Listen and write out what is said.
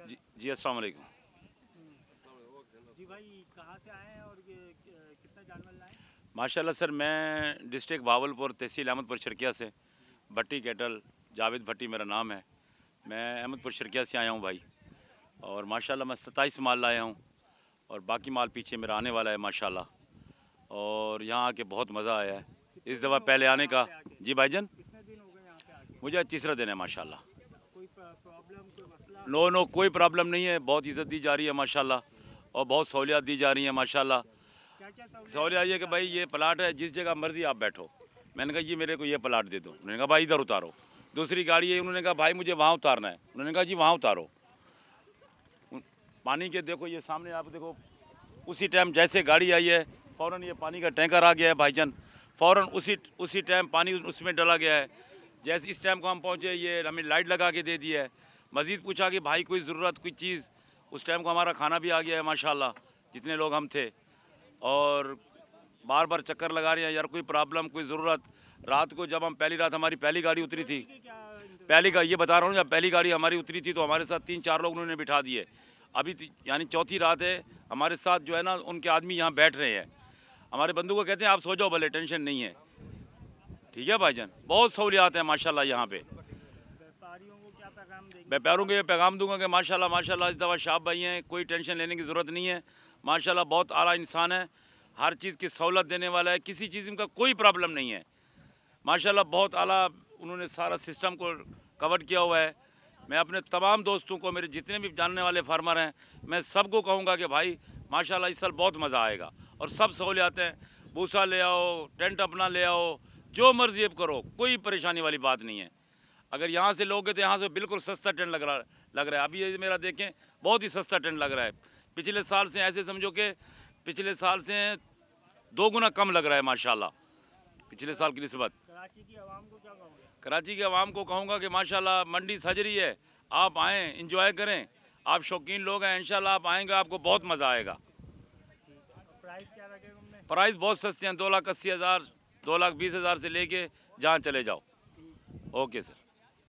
जी अस्सलाम वालेकुम। जी भाई, कहाँ से आए हैं और कितना जानवर लाए? माशाल्लाह सर, मैं डिस्ट्रिक्ट भावलपुर तहसील अहमदपुर शर्किया से भट्टी कैटल, जावेद भट्टी मेरा नाम है। मैं अहमदपुर शर्किया से आया हूँ भाई, और माशाल्लाह मैं 27 माल लाया हूँ और बाकी माल पीछे मेरा आने वाला है माशाल्लाह। और यहाँ आके बहुत मज़ा आया है इस दफ़ा पहले आने का। जी भाईजान, कितने दिन हो गए यहाँ पे आके? मुझे तीसरा दिन है माशाल्लाह। कोई प्रॉब्लम, कोई मसला? नो, कोई प्रॉब्लम नहीं है। बहुत इज़्ज़त दी जा रही है माशाल्लाह, और बहुत सहूलियत दी जा रही है माशाल्लाह। क्या क्या सहूलियत ये कि भाई ये प्लाट है, जिस जगह मर्ज़ी आप बैठो। मैंने कहा जी मेरे को ये प्लाट दे दो, उन्होंने कहा भाई इधर उतारो। दूसरी गाड़ी है, उन्होंने कहा भाई मुझे वहाँ उतारना है, उन्होंने कहा जी वहाँ उतारो। पानी के देखो ये सामने आप देखो, उसी टाइम जैसे गाड़ी आई है फ़ौरन ये पानी का टैंकर आ गया है भाईजान, फ़ौरन उसी टाइम पानी उसमें डाला गया है। जैसे इस टाइम को हम पहुँचे, ये हमें लाइट लगा के दे दी है। मज़ीद पूछा कि भाई कोई ज़रूरत, कोई चीज़, उस टाइम को हमारा खाना भी आ गया है माशाल्लाह, जितने लोग हम थे। और बार बार चक्कर लगा रहे हैं यार, कोई प्रॉब्लम, कोई ज़रूरत। रात को जब हम पहली रात, हमारी पहली गाड़ी उतरी थी, पहली का ये बता रहा हूँ, जब पहली गाड़ी हमारी उतरी थी तो हमारे साथ 3-4 लोग उन्होंने बिठा दिए। अभी यानी चौथी रात है, हमारे साथ जो है ना उनके आदमी यहाँ बैठ रहे हैं। हमारे बंधु को कहते हैं आप सो जाओ भले, टेंशन नहीं है। ठीक है भाईजान, बहुत सहूलियात है माशाल्लाह यहाँ पे। व्यापारियों को क्या पैगाम देंगे? व्यापारियों को ये पैगाम दूंगा कि माशाल्लाह माशाल्लाह इस दफ़ा शाह भाई हैं, कोई टेंशन लेने की ज़रूरत नहीं है। माशाल्लाह बहुत आला इंसान है, हर चीज़ की सहूलत देने वाला है, किसी चीज़ का कोई प्रॉब्लम नहीं है। माशाल्लाह बहुत आला उन्होंने सारा सिस्टम को कवर किया हुआ है। मैं अपने तमाम दोस्तों को, मेरे जितने भी जानने वाले फार्मर हैं, मैं सबको कहूँगा कि भाई माशाल्लाह इस साल बहुत मज़ा आएगा। और सब सहूलियात हैं, भूसा ले आओ, टेंट अपना ले आओ, जो मर्जी अब करो, कोई परेशानी वाली बात नहीं है। अगर यहाँ से लोगे तो यहाँ से बिल्कुल सस्ता टेंट लग रहा है। अभी ये मेरा देखें, बहुत ही सस्ता टेंट लग रहा है। पिछले साल से ऐसे समझो कि पिछले साल से 2 गुना कम लग रहा है माशाल्लाह, पिछले साल की निस्बत। कराची की आवाम को क्या कहोगे? कराची के अवाम को कहूँगा कि माशाल्लाह मंडी सज रही है, आप आएँ, इंजॉय करें। आप शौकीन लोग हैं, इंशाल्लाह आप आएँगे, आपको बहुत मज़ा आएगा। प्राइस क्या रखे तुमने? प्राइस बहुत सस्ते हैं, 2,80,000, 2,20,000 से लेके जहाँ चले जाओ। Okay sir.